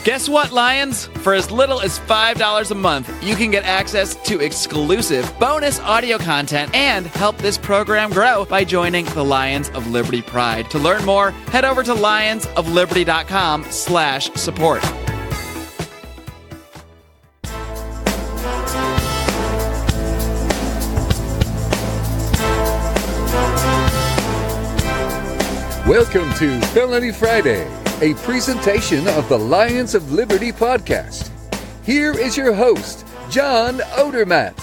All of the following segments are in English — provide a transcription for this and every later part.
Guess what, Lions? For as little as $5 a month, you can get access to exclusive bonus audio content and help this program grow by joining the Lions of Liberty Pride. To learn more, head over to lionsofliberty.com/support. Welcome to Felony Friday, a presentation of the Lions of Liberty podcast. Here is your host, John Odermatt.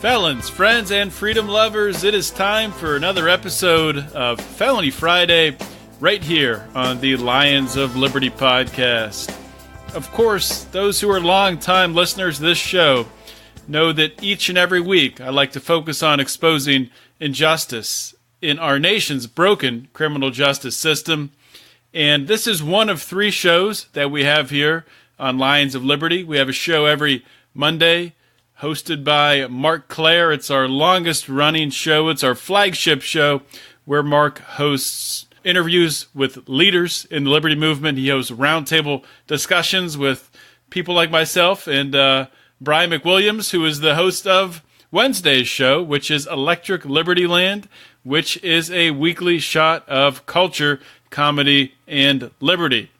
Felons, friends, and freedom lovers, it is time for another episode of Felony Friday right here on the Lions of Liberty podcast. Of course, those who are longtime listeners to this show know that each and every week I like to focus on exposing injustice in our nation's broken criminal justice system. And this is one of 3 shows that we have here on Lions of Liberty. We have a show every Monday hosted by Mark Clare. It's our longest running show. It's our flagship show where Mark hosts interviews with leaders in the Liberty Movement. He hosts roundtable discussions with people like myself and Brian McWilliams, who is the host of Wednesday's show, which is Electric Liberty Land, which is a weekly shot of culture, comedy, and liberty.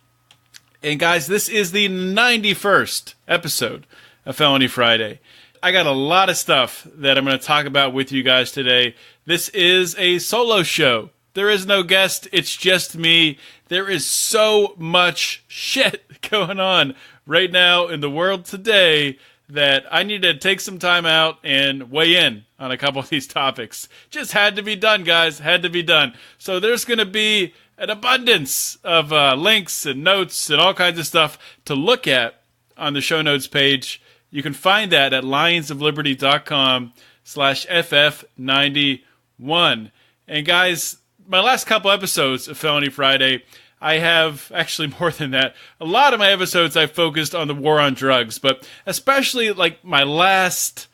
And guys, this is the 91st episode of Felony Friday. I got a lot of stuff that I'm going to talk about with you guys today. This is a solo show. There is no guest. It's just me. There is so much shit going on right now in the world today that I need to take some time out and weigh in on a couple of these topics. Just had to be done, guys. Had to be done. So there's going to be an abundance of links and notes and all kinds of stuff to look at on the show notes page. You can find that at lionsofliberty.com/FF91. And guys, my last couple episodes of Felony Friday, I have actually more than that. A lot of my episodes I've focused on the war on drugs, but especially like my last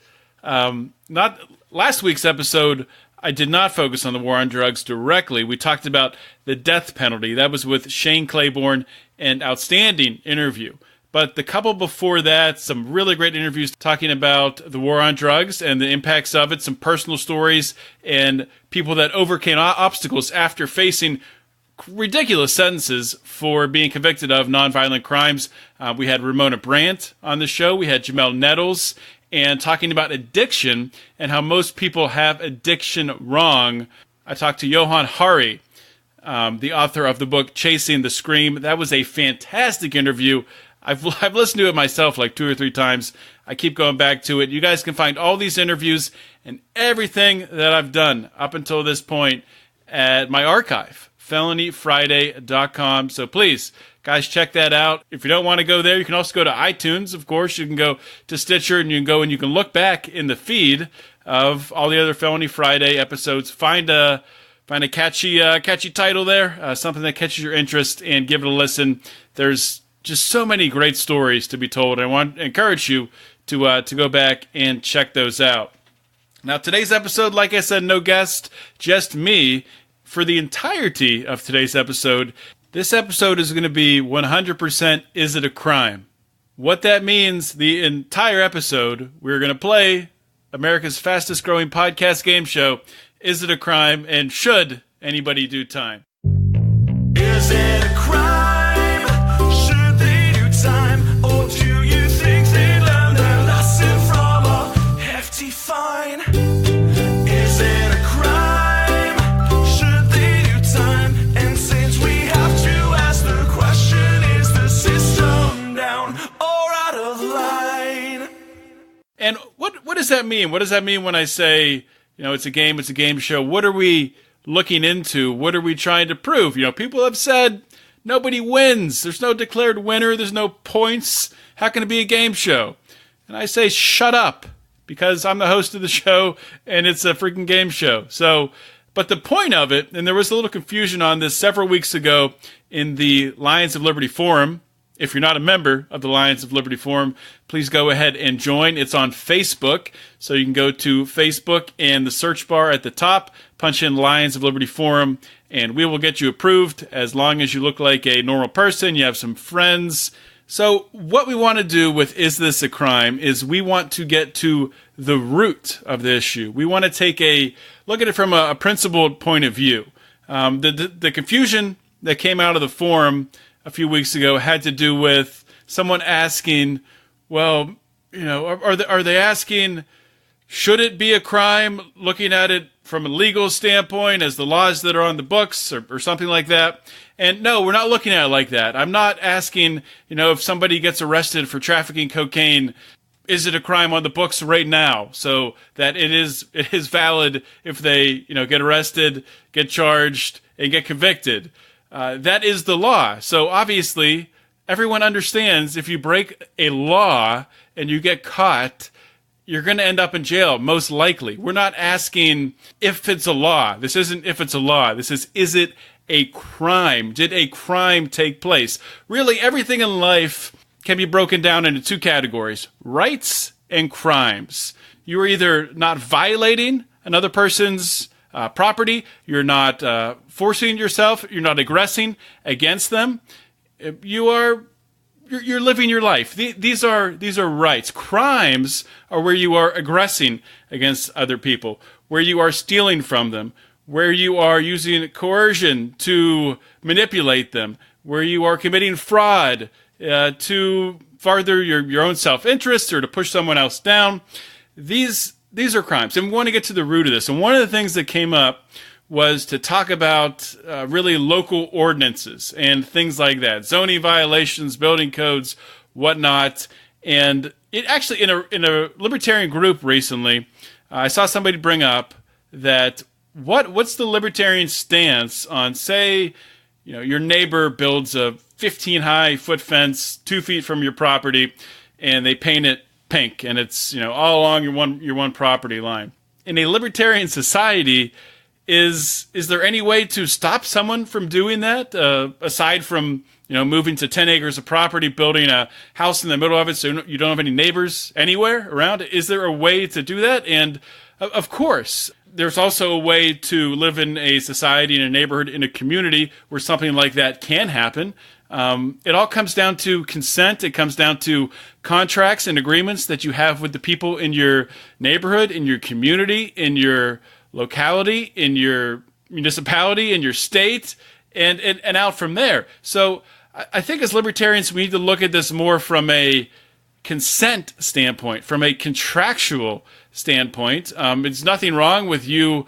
week's episode, I did not focus on the war on drugs directly. We talked about the death penalty. That was with Shane Claiborne, an outstanding interview. But the couple before that, some really great interviews talking about the war on drugs and the impacts of it, some personal stories and people that overcame obstacles after facing ridiculous sentences for being convicted of nonviolent crimes. We had Ramona Brandt on the show. We had Jamel Nettles, and talking about addiction and how most people have addiction wrong. I talked to Johan Hari, the author of the book Chasing the Scream. That was a fantastic interview. I've listened to it myself like 2 or 3 times. I keep going back to it. You guys can find all these interviews and everything that I've done up until this point at my archive, felonyfriday.com. So please, guys, check that out. If you don't want to go there, you can also go to iTunes, of course. You can go to Stitcher, and you can go and you can look back in the feed of all the other Felony Friday episodes. Find a catchy title there, something that catches your interest, and give it a listen. There's just so many great stories to be told. I want to encourage you to go back and check those out. Now, today's episode, like I said, no guest, just me. For the entirety of today's episode, this episode is going to be 100% Is It a Crime? What that means, the entire episode, we're going to play America's fastest growing podcast game show, Is It a Crime? And should anybody do time? Is it a crime? Should they do time? Or do you think they learned their lesson from a hefty fine? Is it a crime? Should they do time? And since we have to ask the question, is the system down or out of line? And what does that mean? What does that mean when I say, it's a game show? What are we looking into? What are we trying to prove? People have said nobody wins. There's no declared winner. There's no points. How can it be a game show? And I say, shut up, because I'm the host of the show and it's a freaking game show. So, but the point of it, and there was a little confusion on this several weeks ago in the Lions of Liberty Forum. If you're not a member of the Lions of Liberty Forum, please go ahead and join. It's on Facebook, so you can go to Facebook and the search bar at the top, punch in Lions of Liberty Forum, and we will get you approved as long as you look like a normal person, you have some friends, So what we want to do with Is This a Crime is we want to get to the root of the issue. We want to take a look at it from a principled point of view. The confusion that came out of the forum a few weeks ago had to do with someone asking, well, are they asking, should it be a crime, looking at it from a legal standpoint as the laws that are on the books or something like that? And no, we're not looking at it like that. I'm not asking, if somebody gets arrested for trafficking cocaine, is it a crime on the books right now? So that it is valid if they, get arrested, get charged, and get convicted. That is the law. So obviously, everyone understands if you break a law and you get caught, you're going to end up in jail, most likely. We're not asking if it's a law. This isn't if it's a law. This is it a crime? Did a crime take place? Really, everything in life can be broken down into two categories: rights and crimes. You are either not violating another person's property, you're not forcing yourself, you're not aggressing against them. You're living your life. These are rights. Crimes are where you are aggressing against other people, where you are stealing from them, where you are using coercion to manipulate them, where you are committing fraud to further your own self-interest or to push someone else down. These are crimes, and we want to get to the root of this. And one of the things that came up was to talk about really local ordinances and things like that, zoning violations, building codes, whatnot. And it actually, in a libertarian group recently, I saw somebody bring up that what's the libertarian stance on, say, your neighbor builds a 15-foot fence 2 feet from your property, and they paint it pink, and it's all along your one property line. In a libertarian society, is there any way to stop someone from doing that aside from moving to 10 acres of property, building a house in the middle of it so you don't have any neighbors anywhere around? Is there a way to do that? And of course, there's also a way to live in a society, in a neighborhood, in a community where something like that can happen. It all comes down to consent. It comes down to contracts and agreements that you have with the people in your neighborhood, in your community, in your locality, in your municipality, in your state, and out from there. So I think as libertarians, we need to look at this more from a consent standpoint, from a contractual standpoint. It's nothing wrong with you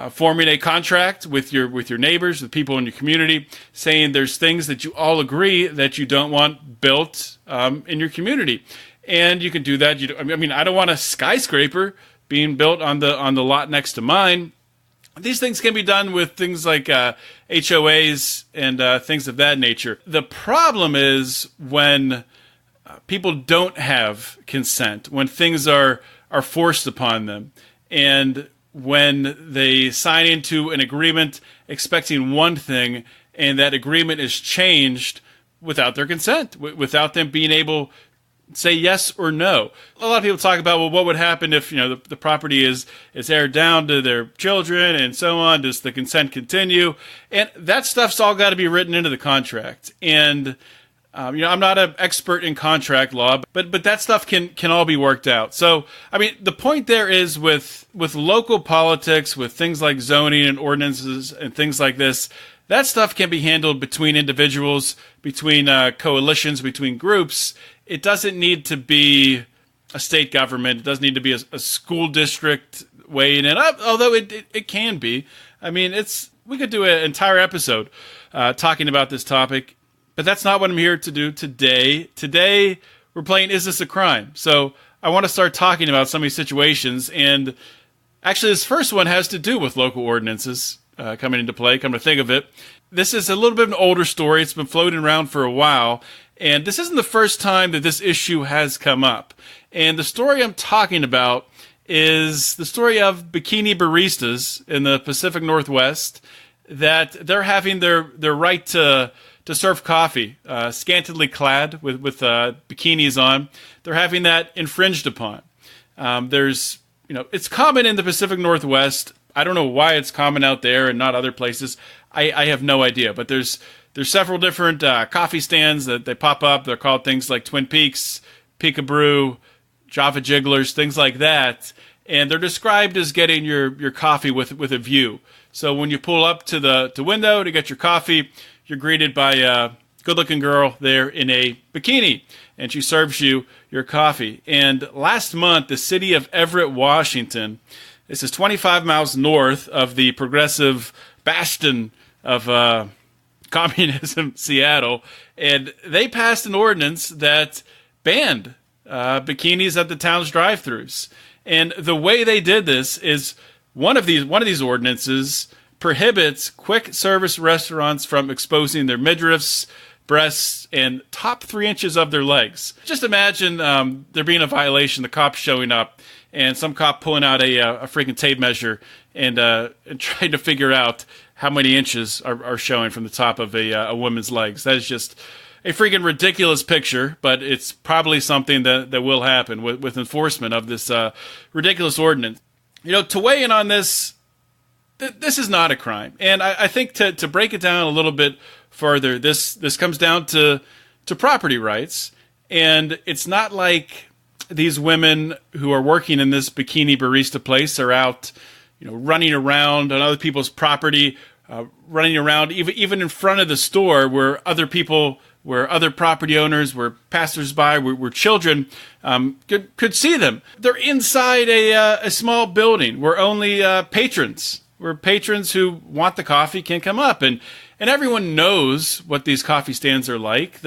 forming a contract with your neighbors, the people in your community, saying there's things that you all agree that you don't want built in your community, and you can do that. I don't want a skyscraper being built on the lot next to mine. These things can be done with things like HOAs and things of that nature. The problem is when people don't have consent, when things are forced upon them, and when they sign into an agreement expecting one thing, and that agreement is changed without their consent, without them being able to say yes or no. A lot of people talk about, well, what would happen if the property is aired down to their children and so on? Does the consent continue? And that stuff's all got to be written into the contract. And I'm not an expert in contract law, but that stuff can all be worked out. So, the point there is with local politics, with things like zoning and ordinances and things like this, that stuff can be handled between individuals, between coalitions, between groups. It doesn't need to be a state government. It doesn't need to be a school district weighing in, although it can be. We could do an entire episode talking about this topic. But that's not what I'm here to do today. Today, we're playing Is This a Crime? So I want to start talking about some of these situations. And actually, this first one has to do with local ordinances coming into play, come to think of it. This is a little bit of an older story. It's been floating around for a while. And this isn't the first time that this issue has come up. And the story I'm talking about is the story of bikini baristas in the Pacific Northwest, that they're having their right to serve coffee, scantily clad with bikinis on. They're having that infringed upon. It's common in the Pacific Northwest. I don't know why it's common out there and not other places. I have no idea. But there's There's several different coffee stands that they pop up. They're called things like Twin Peaks, Peekabrew, Java Jigglers, things like that. And they're described as getting your coffee with a view. So when you pull up to the window to get your coffee, you're greeted by a good-looking girl there in a bikini, and she serves you your coffee. And last month, the city of Everett, Washington, this is 25 miles north of the progressive bastion of communism, Seattle, and they passed an ordinance that banned bikinis at the town's drive-thrus. And the way they did this is one of these ordinances prohibits quick service restaurants from exposing their midriffs, breasts, and top 3 inches of their legs. Just imagine there being a violation, the cops showing up, and some cop pulling out a freaking tape measure and trying to figure out how many inches are showing from the top of a woman's legs. That is just a freaking ridiculous picture, but it's probably something that will happen with enforcement of this ridiculous ordinance. You know, to weigh in on this, this is not a crime. And I think to break it down a little bit further, this comes down to property rights. And it's not like these women who are working in this bikini barista place are out, running around on other people's property, running around even in front of the store where other property owners, where passersby, where children could see them. They're inside a small building where only patrons who want the coffee can come up, and everyone knows what these coffee stands are like.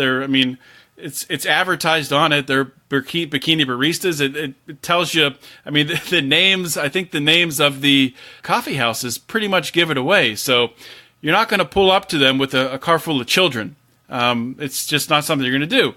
It's advertised on it. They're bikini baristas. It tells you. The names. I think the names of the coffee houses pretty much give it away. So you're not going to pull up to them with a car full of children. It's just not something you're going to do.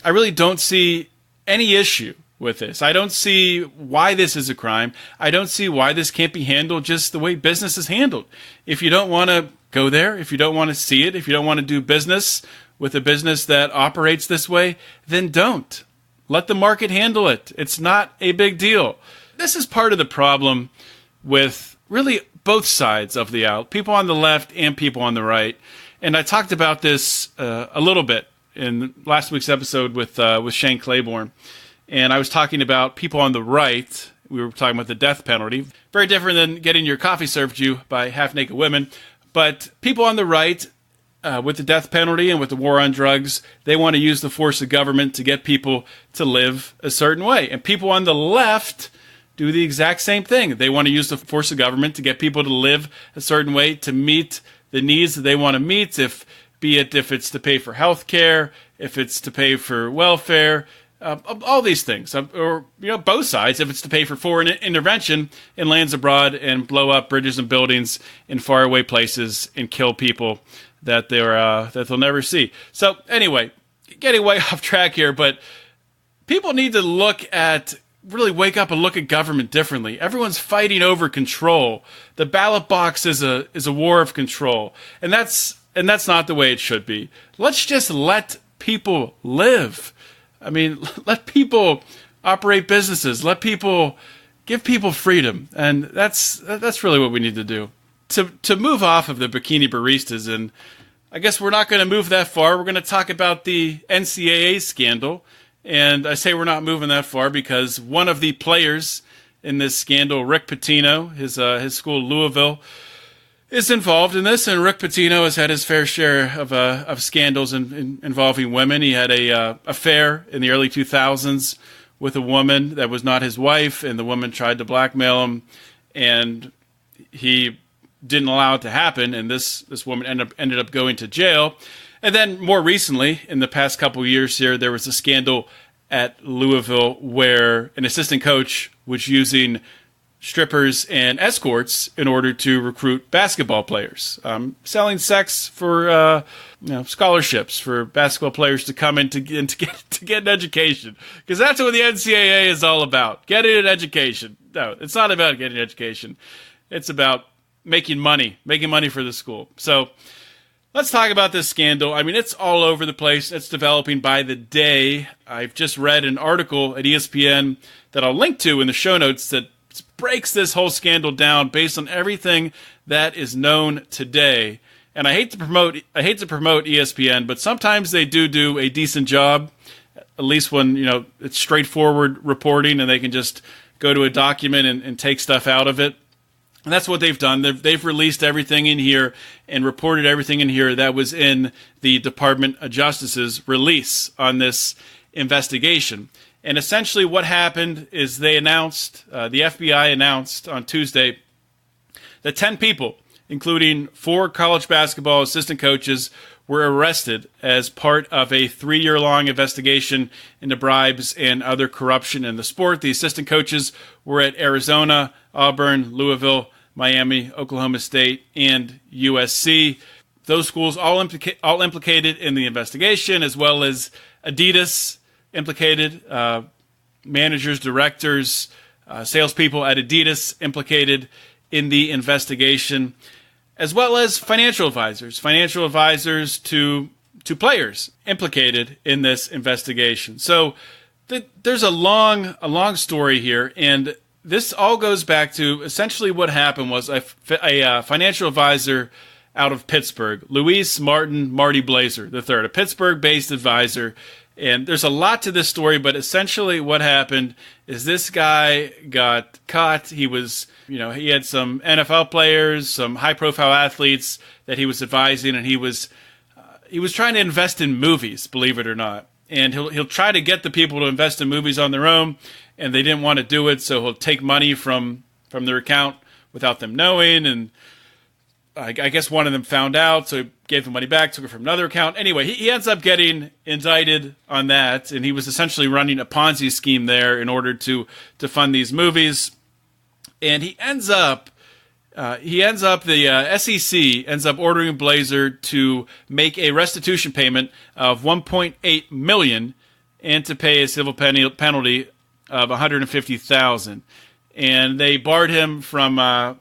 I really don't see any issue with this. I don't see why this is a crime. I don't see why this can't be handled just the way business is handled. If you don't want to go there, if you don't want to see it, if you don't want to do business with a business that operates this way, then don't. Let the market handle it. It's not a big deal. This is part of the problem with really both sides of the aisle, people on the left and people on the right. And I talked about this a little bit in last week's episode with Shane Claiborne. And I was talking about people on the right. We were talking about the death penalty. Very different than getting your coffee served you by half-naked women. But people on the right, with the death penalty and with the war on drugs, they want to use the force of government to get people to live a certain way. And people on the left do the exact same thing. They want to use the force of government to get people to live a certain way to meet the needs that they want to meet, if it's to pay for health care, if it's to pay for welfare, all these things, or both sides. If it's to pay for foreign intervention in lands abroad and blow up bridges and buildings in faraway places and kill people that they'll never see. So anyway, getting way off track here, but people need to really wake up and look at government differently. Everyone's fighting over control. The ballot box is a war of control, and that's not the way it should be. Let's just let people live. Let people operate businesses. Give people freedom, and that's really what we need to do. To move off of the bikini baristas, and I guess we're not going to move that far. We're going to talk about the NCAA scandal. And I say we're not moving that far because one of the players in this scandal, Rick Pitino, his school Louisville, is involved in this. And Rick Pitino has had his fair share of scandals involving women. He had a affair in the early 2000s with a woman that was not his wife, and the woman tried to blackmail him, and he didn't allow it to happen. And this woman ended up going to jail. And then more recently, in the past couple of years here, there was a scandal at Louisville where an assistant coach was using strippers and escorts in order to recruit basketball players, selling sex for scholarships for basketball players to come in to get an education, because that's what the NCAA is all about: getting an education. No, it's not about getting an education. It's about making money for the school. So let's talk about this scandal. It's all over the place. It's developing by the day. I've just read an article at ESPN that I'll link to in the show notes that breaks this whole scandal down based on everything that is known today. And I hate to promote ESPN, but sometimes they do a decent job, at least when, it's straightforward reporting and they can just go to a document and take stuff out of it. And that's what they've done. They've released everything in here and reported everything in here that was in the Department of Justice's release on this investigation. And essentially what happened is they announced, the FBI announced on Tuesday, that 10 people, including 4 college basketball assistant coaches, were arrested as part of a 3-year-long investigation into bribes and other corruption in the sport. The assistant coaches were at Arizona, Auburn, Louisville, Miami, Oklahoma State, and USC. Those schools all implicated in the investigation, as well as Adidas implicated, managers, directors, salespeople at Adidas implicated in the investigation, as well as financial advisors to players implicated in this investigation. So there's a long story here, and this all goes back to essentially what happened was a financial advisor out of Pittsburgh, Marty Blazer III, a Pittsburgh-based advisor. And there's a lot to this story, but essentially what happened is this guy got caught. He was, he had some NFL players, some high-profile athletes that he was advising, and he was trying to invest in movies, believe it or not. And he'll try to get the people to invest in movies on their own, and they didn't want to do it, so he'll take money from their account without them knowing, and I guess one of them found out, so he gave the money back, took it from another account. Anyway, he ends up getting indicted on that, and he was essentially running a Ponzi scheme there in order to fund these movies. And the SEC ends up ordering Blazer to make a restitution payment of $1.8 million and to pay a civil penalty of $150,000. And they barred him from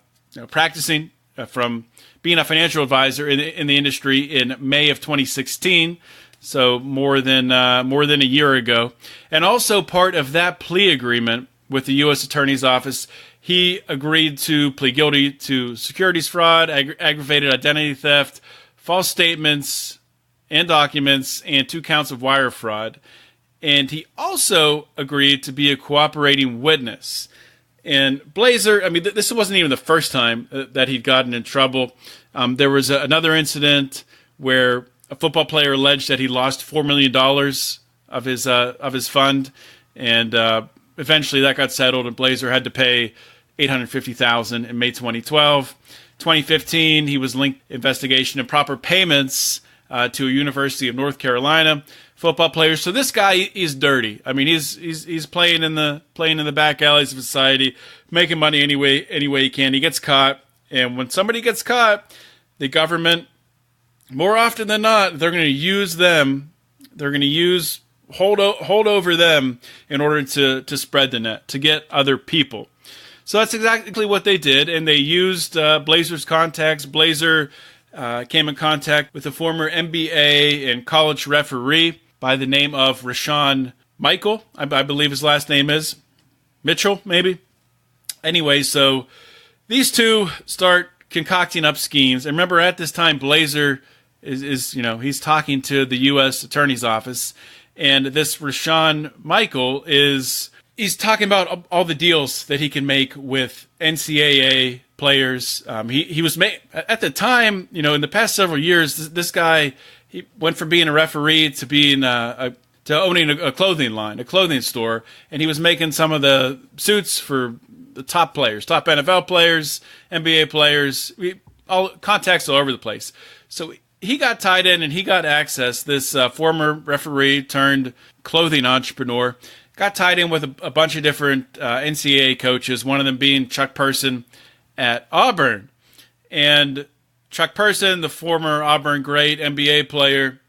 practicing, from being a financial advisor in the industry in May of 2016, so more than a year ago. And also part of that plea agreement with the U.S. Attorney's Office, he agreed to plead guilty to securities fraud, aggravated identity theft, false statements and documents, and 2 counts of wire fraud. And he also agreed to be a cooperating witness. And Blazer, this wasn't even the first time that he'd gotten in trouble. There was another incident where a football player alleged that he lost $4 million of his fund, and eventually that got settled, and Blazer had to pay $850,000 in May 2012. 2015, he was linked to investigation improper payments to a University of North Carolina football players. So this guy is dirty. He's playing in the back alleys of society, making money any way he can. He gets caught, and when somebody gets caught, the government, more often than not, they're going to use them. They're going to hold over them in order to spread the net, to get other people. So that's exactly what they did, and they used Blazer's contacts. Blazer came in contact with a former NBA and college referee by the name of Rashawn Michael, I believe his last name is. Mitchell, maybe? Anyway, so these two start concocting up schemes. And remember, at this time, Blazer is he's talking to the U.S. Attorney's Office. And this Rashawn Michael he's talking about all the deals that he can make with NCAA players. He was at the time, in the past several years, this guy, he went from being a referee to being to owning a clothing line, a clothing store, and he was making some of the suits for the top players, top NFL players, NBA players, all contacts all over the place. So he got tied in and he got access. This former referee turned clothing entrepreneur got tied in with a bunch of different NCAA coaches, one of them being Chuck Person at Auburn. And Chuck Person, the former Auburn great NBA player,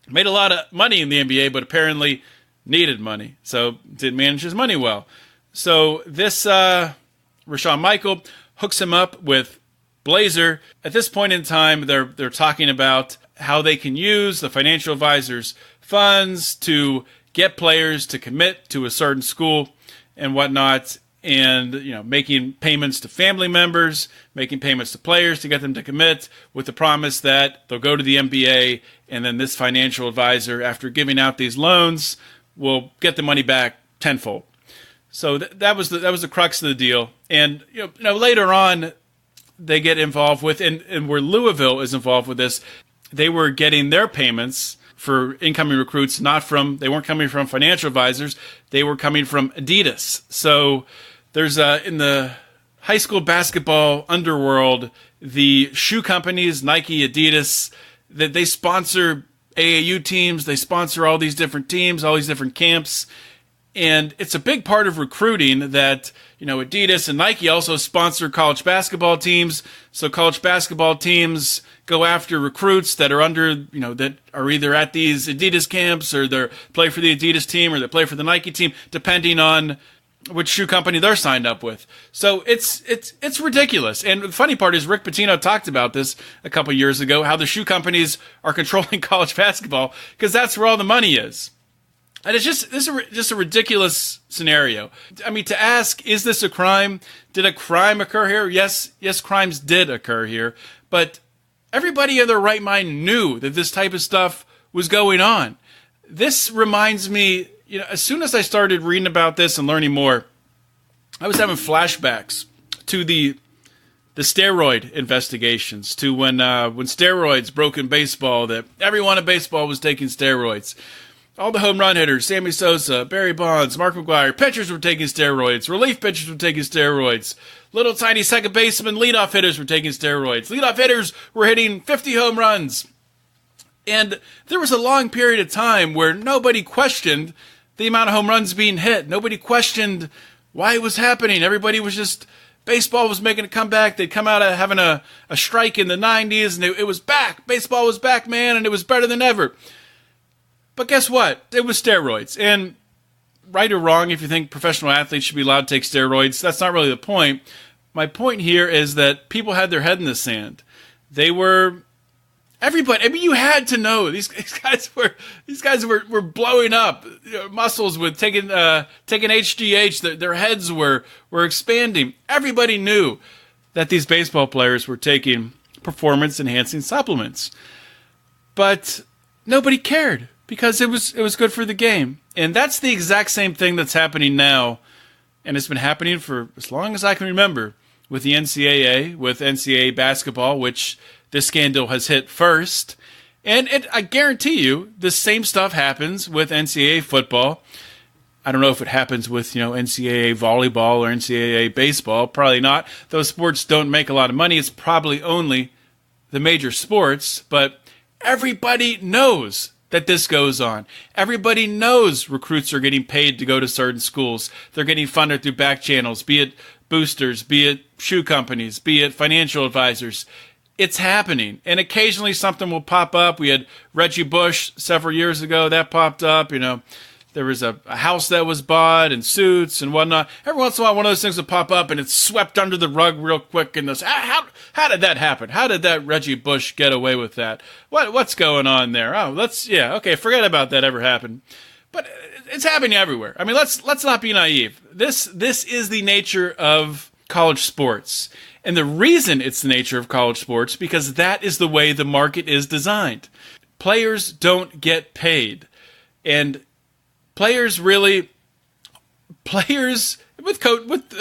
made a lot of money in the NBA, but apparently needed money, so didn't manage his money well. So this Rashawn Michael hooks him up with Blazer. At this point in time, they're talking about how they can use the financial advisor's funds to get players to commit to a certain school and whatnot. and making payments to family members, making payments to players to get them to commit, with the promise that they'll go to the NBA, and then this financial advisor, after giving out these loans, will get the money back tenfold. So that was the crux of the deal. And later on, they get involved with, and where Louisville is involved with this, they were getting their payments for incoming recruits they weren't coming from financial advisors, they were coming from Adidas. So there's in the high school basketball underworld, the shoe companies, Nike, Adidas, that they sponsor AAU teams, they sponsor all these different teams, all these different camps. And it's a big part of recruiting that, Adidas and Nike also sponsor college basketball teams. So college basketball teams go after recruits that are that are either at these Adidas camps, or they play for the Adidas team, or they play for the Nike team, depending on which shoe company they're signed up with. So it's ridiculous. And the funny part is Rick Pitino talked about this a couple years ago, how the shoe companies are controlling college basketball because that's where all the money is. And this is just a ridiculous scenario. I mean, to ask, is this a crime? Did a crime occur here? Yes, crimes did occur here. But everybody in their right mind knew that this type of stuff was going on. This reminds me, as soon as I started reading about this and learning more, I was having flashbacks to the steroid investigations, to when steroids broke in baseball, that everyone in baseball was taking steroids. All the home run hitters, Sammy Sosa, Barry Bonds, Mark McGwire, pitchers were taking steroids, relief pitchers were taking steroids, little tiny second baseman, leadoff hitters were taking steroids. Leadoff hitters were hitting 50 home runs. And there was a long period of time where nobody questioned the amount of home runs being hit. Nobody questioned why it was happening. Everybody was just, baseball was making a comeback. They'd come out of having a strike in the 90s, and it was back. Baseball was back, man, and it was better than ever. But guess what? It was steroids. And right or wrong, if you think professional athletes should be allowed to take steroids, that's not really the point. My point here is that people had their head in the sand. Everybody, I mean, you had to know these guys were blowing up, muscles with taking HGH. Their heads were expanding. Everybody knew that these baseball players were taking performance enhancing supplements, but nobody cared because it was good for the game. And that's the exact same thing that's happening now, and it's been happening for as long as I can remember with the NCAA, with NCAA basketball, which this scandal has hit first. And I guarantee you, the same stuff happens with NCAA football. I don't know if it happens with, NCAA volleyball or NCAA baseball. Probably not. Those sports don't make a lot of money. It's probably only the major sports. But everybody knows that this goes on. Everybody knows recruits are getting paid to go to certain schools. They're getting funded through back channels, be it boosters, be it shoe companies, be it financial advisors. It's happening. And occasionally something will pop up. We had Reggie Bush several years ago. That popped up. There was a house that was bought and suits and whatnot. Every once in a while, one of those things will pop up and it's swept under the rug real quick. And how did that happen? How did that Reggie Bush get away with that? What's going on there? Oh, okay, forget about that ever happened. But it's happening everywhere. I mean, let's not be naive. This is the nature of college sports. And the reason it's the nature of college sports, because that is the way the market is designed. Players don't get paid. And players with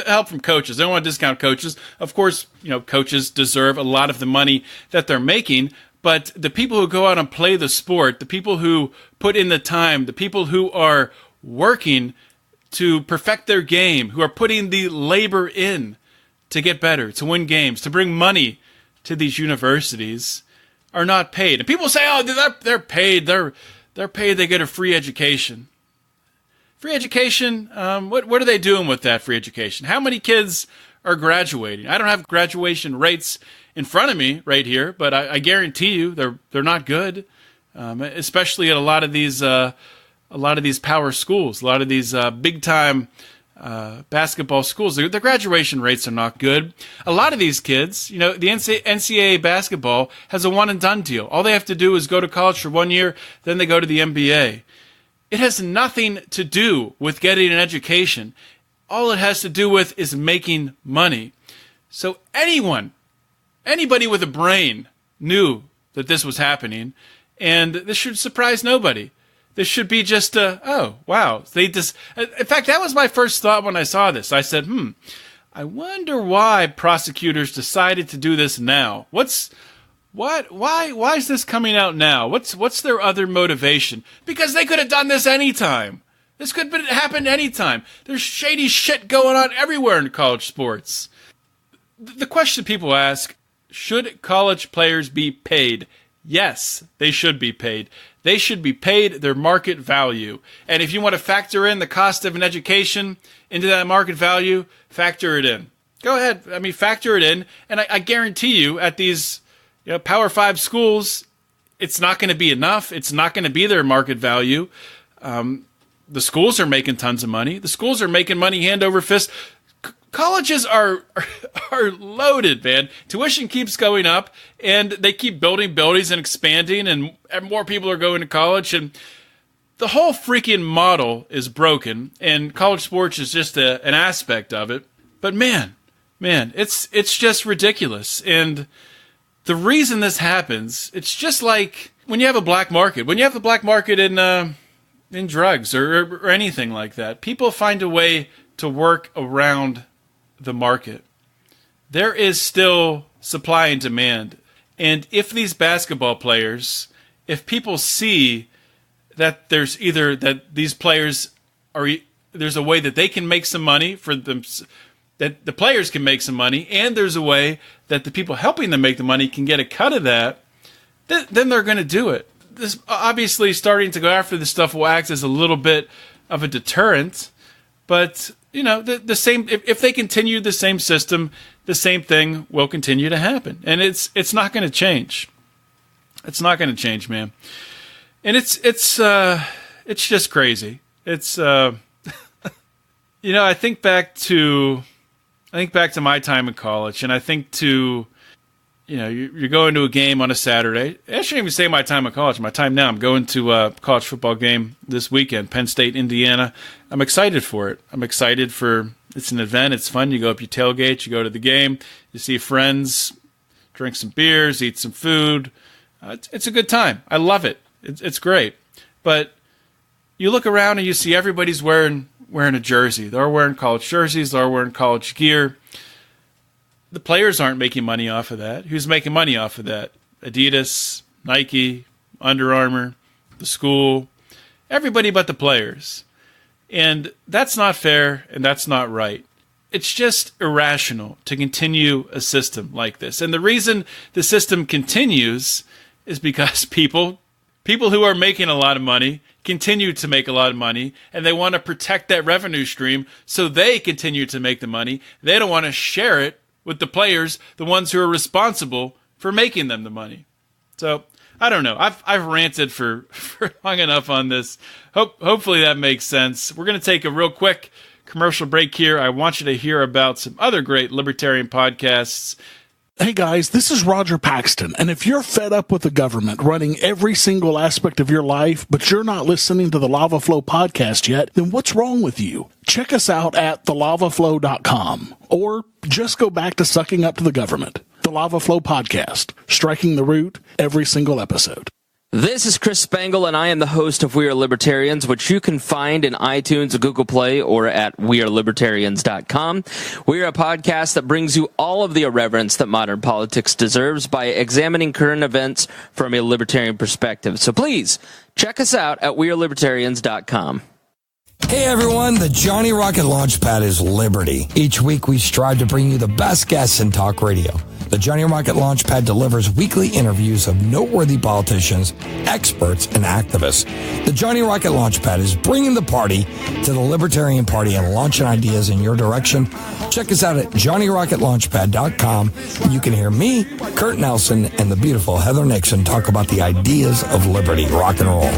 help from coaches. I don't want to discount coaches. Of course, coaches deserve a lot of the money that they're making, but the people who go out and play the sport, the people who put in the time, the people who are working to perfect their game, who are putting the labor in to get better, to win games, to bring money to these universities, are not paid. And people say, oh, they're paid. They're paid. They get a free education. Free education, what are they doing with that free education? How many kids are graduating? I don't have graduation rates in front of me right here, but I guarantee you they're not good, especially at a lot of these power schools, a lot of these big time basketball schools. The graduation rates are not good. A lot of these kids, the NCAA basketball has a one and done deal. All they have to do is go to college for 1 year, then they go to the NBA. It has nothing to do with getting an education. all it has to do with is making money. So anybody with a brain knew that this was happening, and this should surprise nobody. This should be just oh, wow. In fact, that was my first thought when I saw this. I said, I wonder why prosecutors decided to do this now. Why is this coming out now? What's their other motivation? Because they could have done this anytime. This could have happened anytime. There's shady shit going on everywhere in college sports. The question people ask, should college players be paid? Yes, they should be paid. They should be paid their market value. And if you want to factor in the cost of an education into that market value, factor it in. Go ahead. I mean, factor it in. And I guarantee you at these Power 5 schools, it's not going to be enough. It's not going to be their market value. The schools are making tons of money. The schools are making money hand over fist. Colleges are loaded, man. Tuition keeps going up, and they keep building buildings and expanding, and more people are going to college, and the whole freaking model is broken, and college sports is just an aspect of it. But man, it's just ridiculous. And the reason this happens, it's just like when you have a black market. When you have the black market in drugs or anything like that, people find a way to work around the market. There is still supply and demand. And if these basketball players, if people see that there's either that these players are, there's a way that they can make some money for them, that the players can make some money, and there's a way that the people helping them make the money can get a cut of that, then they're going to do it. This obviously starting to go after this stuff will act as a little bit of a deterrent, but the same, if they continue the same system, the same thing will continue to happen. And it's not going to change. It's not going to change, man. And it's just crazy. It's, I think back to my time in college, and I think to, you're going to a game on a Saturday. I shouldn't even say my time in college. My time now. I'm going to a college football game this weekend, Penn State, Indiana. I'm excited for it. It's an event. It's fun. You go up, you tailgate, you go to the game, you see friends, drink some beers, eat some food. It's a good time. I love it. It's great. But you look around and you see everybody's wearing a jersey. They're wearing college jerseys. They're wearing college gear. The players aren't making money off of that. Who's making money off of that? Adidas, Nike, Under Armour, the school, everybody but the players. And that's not fair, and that's not right. It's just irrational to continue a system like this. And the reason the system continues is because people who are making a lot of money continue to make a lot of money, and they want to protect that revenue stream so they continue to make the money. They don't want to share it with the players, the ones who are responsible for making them the money. So I don't know. I've ranted for long enough on this. Hopefully that makes sense. We're going to take a real quick commercial break here. I want you to hear about some other great libertarian podcasts. Hey guys, this is Roger Paxton, and if you're fed up with the government running every single aspect of your life, but you're not listening to the Lava Flow podcast yet, then what's wrong with you? Check us out at thelavaflow.com, or just go back to sucking up to the government. The Lava Flow podcast, striking the root every single episode. This is Chris Spangle, and I am the host of We Are Libertarians, which you can find in iTunes, Google Play, or at wearelibertarians.com. We are a podcast that brings you all of the irreverence that modern politics deserves by examining current events from a libertarian perspective. So please, check us out at wearelibertarians.com. Hey everyone, the Johnny Rocket Launchpad is Liberty. Each week we strive to bring you the best guests in talk radio. The Johnny Rocket Launchpad delivers weekly interviews of noteworthy politicians, experts, and activists. The Johnny Rocket Launchpad is bringing the party to the Libertarian Party and launching ideas in your direction. Check us out at johnnyrocketlaunchpad.com. You can hear me, Kurt Nelson, and the beautiful Heather Nixon talk about the ideas of liberty, rock and roll.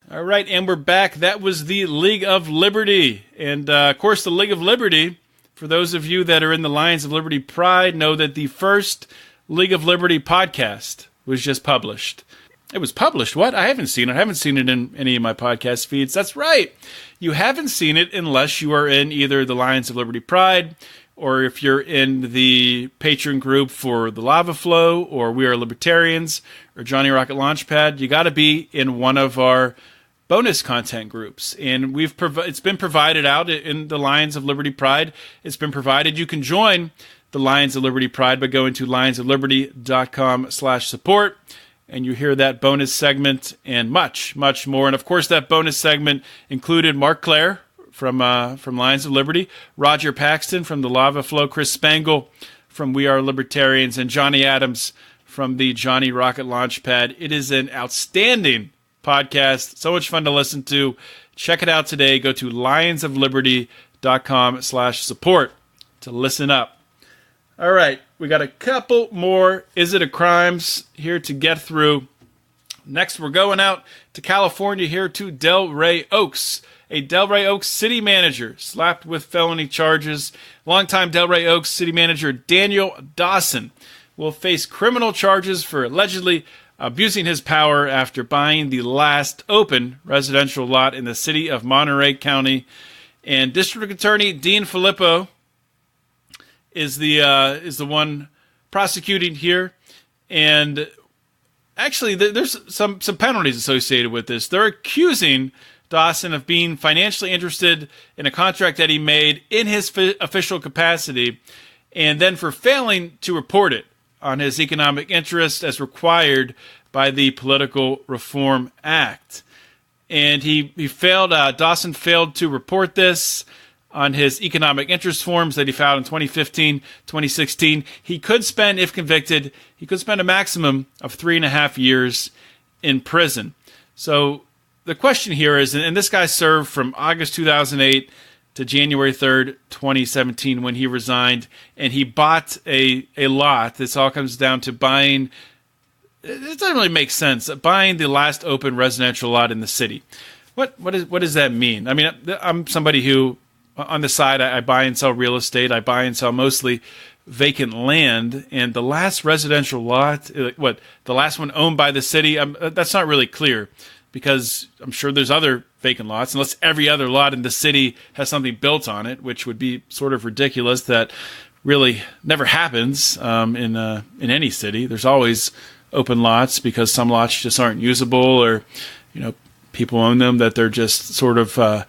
All right, and we're back. That was the League of Liberty. And, of course, the League of Liberty, for those of you that are in the Lions of Liberty Pride, know that the first League of Liberty podcast was just published. It was published. What? I haven't seen it. I haven't seen it in any of my podcast feeds. That's right. You haven't seen it unless you are in either the Lions of Liberty Pride, or if you're in the Patreon group for the Lava Flow, or We Are Libertarians, or Johnny Rocket Launchpad. You got to be in one of our bonus content groups, and it's been provided out in the Lions of Liberty Pride. It's been provided. You can join the Lions of Liberty Pride by going to lionsofliberty.com/support, and you hear that bonus segment and much, much more. And of course, that bonus segment included Mark Claire from Lions of Liberty, Roger Paxton from the Lava Flow, Chris Spangle from We Are Libertarians, and Johnny Adams from the Johnny Rocket Launchpad. It is an outstanding podcast. So much fun to listen to. Check it out today. Go to lionsofliberty.com/support to listen up. All right. We got a couple more Is It a Crimes here to get through. Next, we're going out to California here to Delray Oaks. A Delray Oaks city manager slapped with felony charges. Longtime Delray Oaks city manager Daniel Dawson will face criminal charges for allegedly abusing his power after buying the last open residential lot in the city of Monterey County. And District Attorney Dean Filippo is the one prosecuting here. And actually, there's some penalties associated with this. They're accusing Dawson of being financially interested in a contract that he made in his official capacity, and then for failing to report it on his economic interest as required by the Political Reform Act. And Dawson failed to report this on his economic interest forms that he filed in 2015, 2016. He could spend, if convicted, a maximum of 3.5 years in prison. So the question here is, and this guy served from August 2008 to January 3rd, 2017, when he resigned, and he bought a lot. This all comes down to buying, it doesn't really make sense, buying the last open residential lot in the city. What does that mean? I mean, I'm somebody who, on the side, I buy and sell real estate. I buy and sell mostly vacant land, and the last residential lot, the last one owned by the city, that's not really clear, because I'm sure there's other vacant lots, unless every other lot in the city has something built on it, which would be sort of ridiculous. That really never happens in any city. There's always open lots because some lots just aren't usable, or people own them that they're just sort of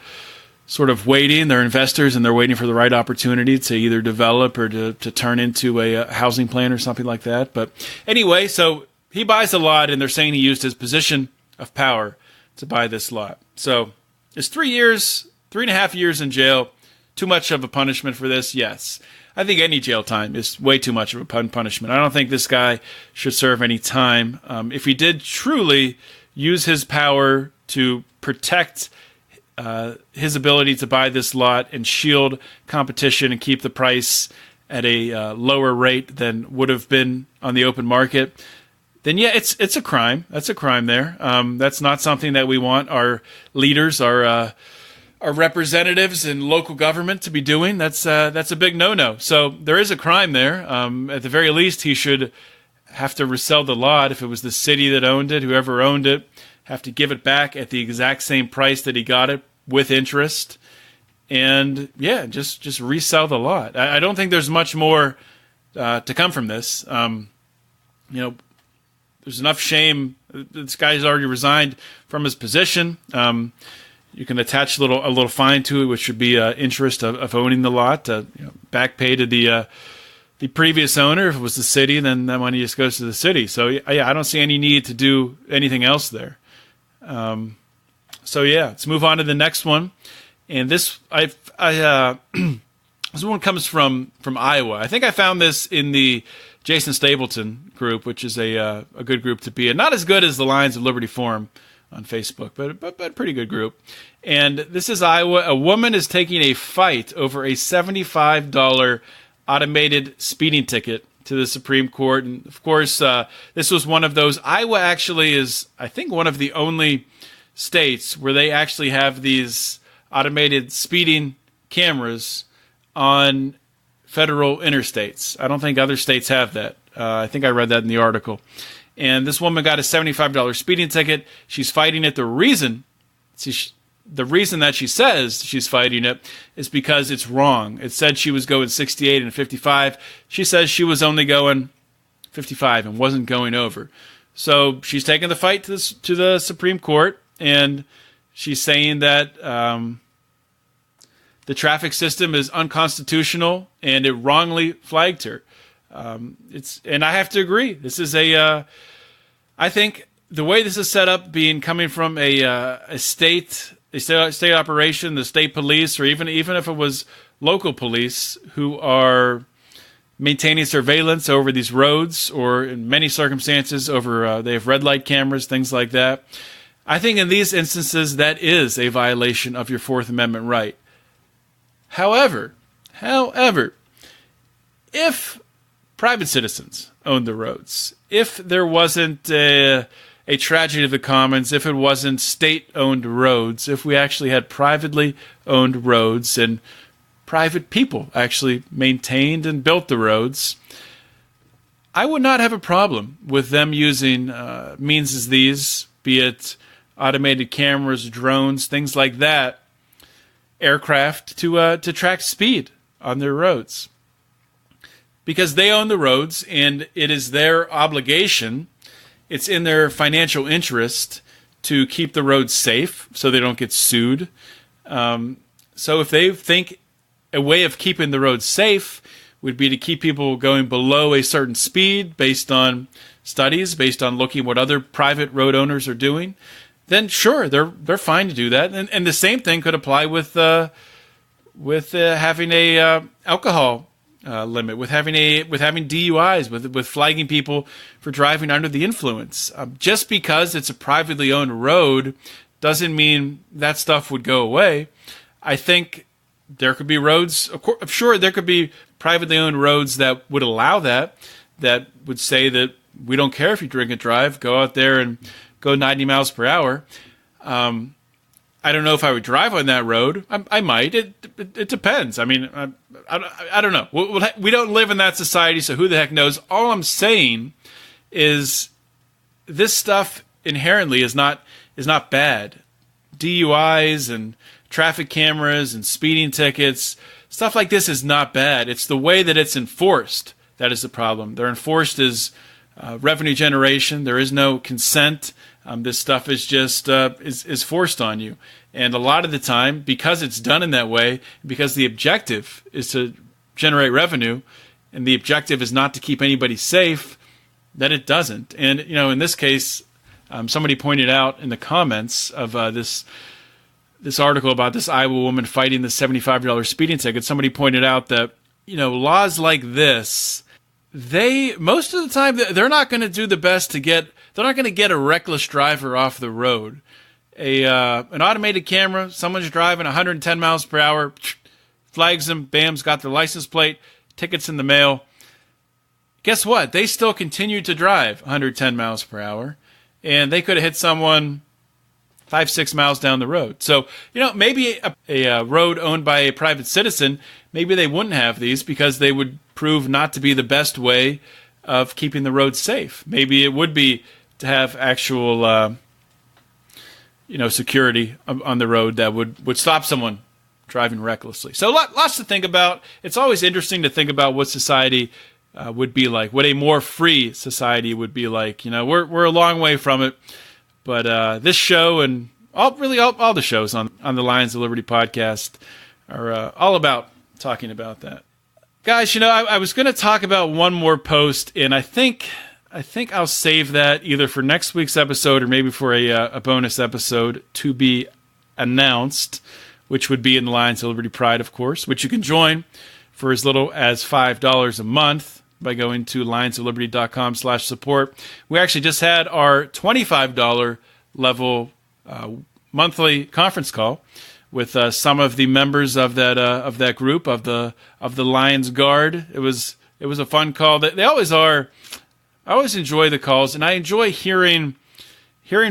waiting. They're investors and they're waiting for the right opportunity to either develop or to turn into a housing plan or something like that. But anyway, so he buys a lot, and they're saying he used his position of power to buy this lot. So is 3.5 years in jail too much of a punishment for this? Yes. I think any jail time is way too much of a punishment. I don't think this guy should serve any time. If he did truly use his power to protect his ability to buy this lot and shield competition and keep the price at a lower rate than would have been on the open market, then yeah, it's a crime. That's a crime there. That's not something that we want our leaders, our representatives in local government to be doing. That's a big no-no. So there is a crime there. At the very least, he should have to resell the lot. If it was the city that owned it, whoever owned it, have to give it back at the exact same price that he got it with interest. And yeah, just resell the lot. I don't think there's much more to come from this. There's enough shame. This guy's already resigned from his position. You can attach a little fine to it, which should be interest of owning the lot. Back pay to the previous owner. If it was the city, then that money just goes to the city. So yeah, I don't see any need to do anything else there. So yeah, let's move on to the next one. And this this one comes from Iowa. I think I found this in the Jason Stapleton group, which is a good group to be in. Not as good as the Lions of Liberty Forum on Facebook, but a pretty good group. And this is Iowa. A woman is taking a fight over a $75 automated speeding ticket to the Supreme Court. And of course, this was one of those. Iowa actually is, I think, one of the only states where they actually have these automated speeding cameras on federal interstates. I don't think other states have that. I think I read that in the article. And this woman got a $75 speeding ticket. She's fighting it. The reason that she says she's fighting it is because it's wrong. It said she was going 68 and 55. She says she was only going 55 and wasn't going over. So she's taking the fight to the Supreme Court, and she's saying that the traffic system is unconstitutional and it wrongly flagged her. And I have to agree. This is I think the way this is set up, coming from a state operation, the state police, or even if it was local police who are maintaining surveillance over these roads, or in many circumstances over they have red light cameras, things like that. I think in these instances that is a violation of your Fourth Amendment right. However, if private citizens owned the roads, if there wasn't a tragedy of the commons, if it wasn't state-owned roads, if we actually had privately owned roads and private people actually maintained and built the roads, I would not have a problem with them using means as these, be it automated cameras, drones, things like that, aircraft to track speed on their roads. Because they own the roads, and it is their obligation, it's in their financial interest to keep the roads safe so they don't get sued. So if they think a way of keeping the roads safe would be to keep people going below a certain speed based on studies, based on looking what other private road owners are doing, then sure, they're fine to do that. And the same thing could apply with having a alcohol limit, with having DUIs, with flagging people for driving under the influence. Just because it's a privately owned road doesn't mean that stuff would go away. I think there could be roads, sure, there could be privately owned roads that would allow that would say that we don't care if you drink and drive, go out there and go 90 miles per hour. I don't know if I would drive on that road. I might. It depends. I mean, I don't know. We don't live in that society, so who the heck knows? All I'm saying is this stuff inherently is not bad. DUIs and traffic cameras and speeding tickets, stuff like this is not bad. It's the way that it's enforced that is the problem. They're enforced as revenue generation. There is no consent. This stuff is just is forced on you. And a lot of the time, because it's done in that way, because the objective is to generate revenue, and the objective is not to keep anybody safe, that it doesn't. And in this case, somebody pointed out in the comments of this article about this Iowa woman fighting the $75 speeding ticket, somebody pointed out that laws like this, most of the time they're not going to do the best they're not going to get a reckless driver off the road. An automated camera, someone's driving 110 miles per hour, flags them, bam's got their license plate, tickets in the mail. Guess what? They still continue to drive 110 miles per hour, and they could have hit someone 5-6 miles down the road. So, maybe a road owned by a private citizen, maybe they wouldn't have these because they would prove not to be the best way of keeping the road safe. Maybe it would be to have actual, security on the road that would stop someone driving recklessly. So lots to think about. It's always interesting to think about what society would be like, what a more free society would be like. We're a long way from it. But this show and all the shows on the Lions of Liberty podcast are all about talking about that. Guys, I was going to talk about one more post, and I think I'll save that either for next week's episode or maybe for a bonus episode to be announced, which would be in the Lions of Liberty Pride, of course, which you can join for as little as $5 a month by going to lionsofliberty.com/support. We actually just had our $25 level monthly conference call with some of the members of that group of the Lions Guard. It was a fun call. They always are. I always enjoy the calls, and I enjoy hearing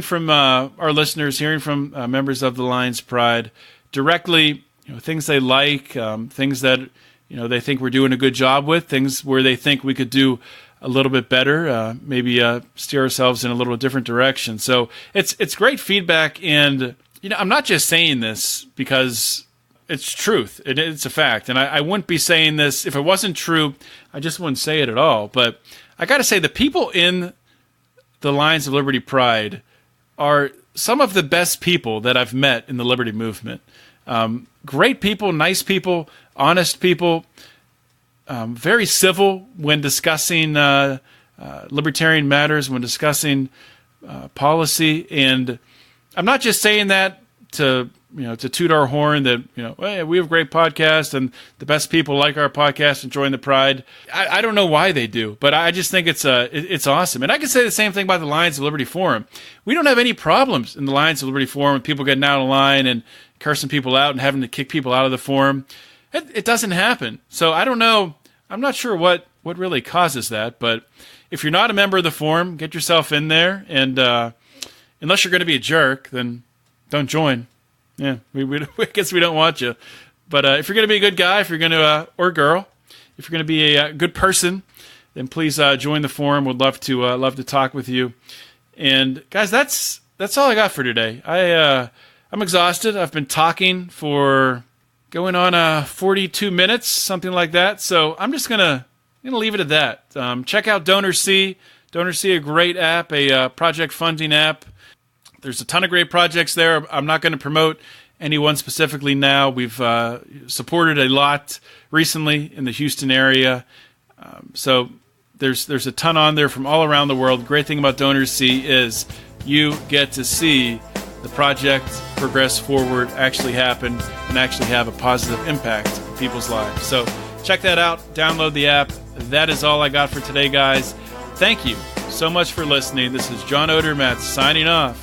from our listeners, hearing from members of the Lions Pride directly. Things they like, things that they think we're doing a good job with, things where they think we could do a little bit better, maybe steer ourselves in a little different direction. So it's great feedback, and I'm not just saying this because it's truth. It's a fact, and I wouldn't be saying this if it wasn't true. I just wouldn't say it at all. But I got to say, the people in the Lions of Liberty Pride are some of the best people that I've met in the Liberty movement. Great people, nice people, honest people, very civil when discussing libertarian matters, when discussing policy. And I'm not just saying that to toot our horn that, hey, we have a great podcast and the best people like our podcast and join the Pride. I don't know why they do, but I just think it's awesome. And I can say the same thing about the Lions of Liberty Forum. We don't have any problems in the Lions of Liberty Forum with people getting out of line and cursing people out and having to kick people out of the forum. It doesn't happen. So I don't know. I'm not sure what really causes that, but if you're not a member of the forum, get yourself in there. And unless you're going to be a jerk, then don't join. Yeah, I guess we don't want you. But if you're going to be a good guy, if you're going to, or girl, if you're going to be a good person, then please join the forum. Would love to talk with you. And guys, that's all I got for today. I'm exhausted. I've been talking for going on 42 minutes, something like that. So I'm just gonna leave it at that. Check out DonorC. DonorC, a great app, a project funding app. There's a ton of great projects there. I'm not going to promote any one specifically now. We've supported a lot recently in the Houston area. So there's a ton on there from all around the world. The great thing about DonorC is you get to see the project progress forward, actually happen, and actually have a positive impact in people's lives. So check that out. Download the app. That is all I got for today, guys. Thank you so much for listening. This is John Odermatt signing off.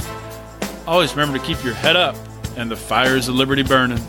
Always remember to keep your head up and the fires of liberty burning.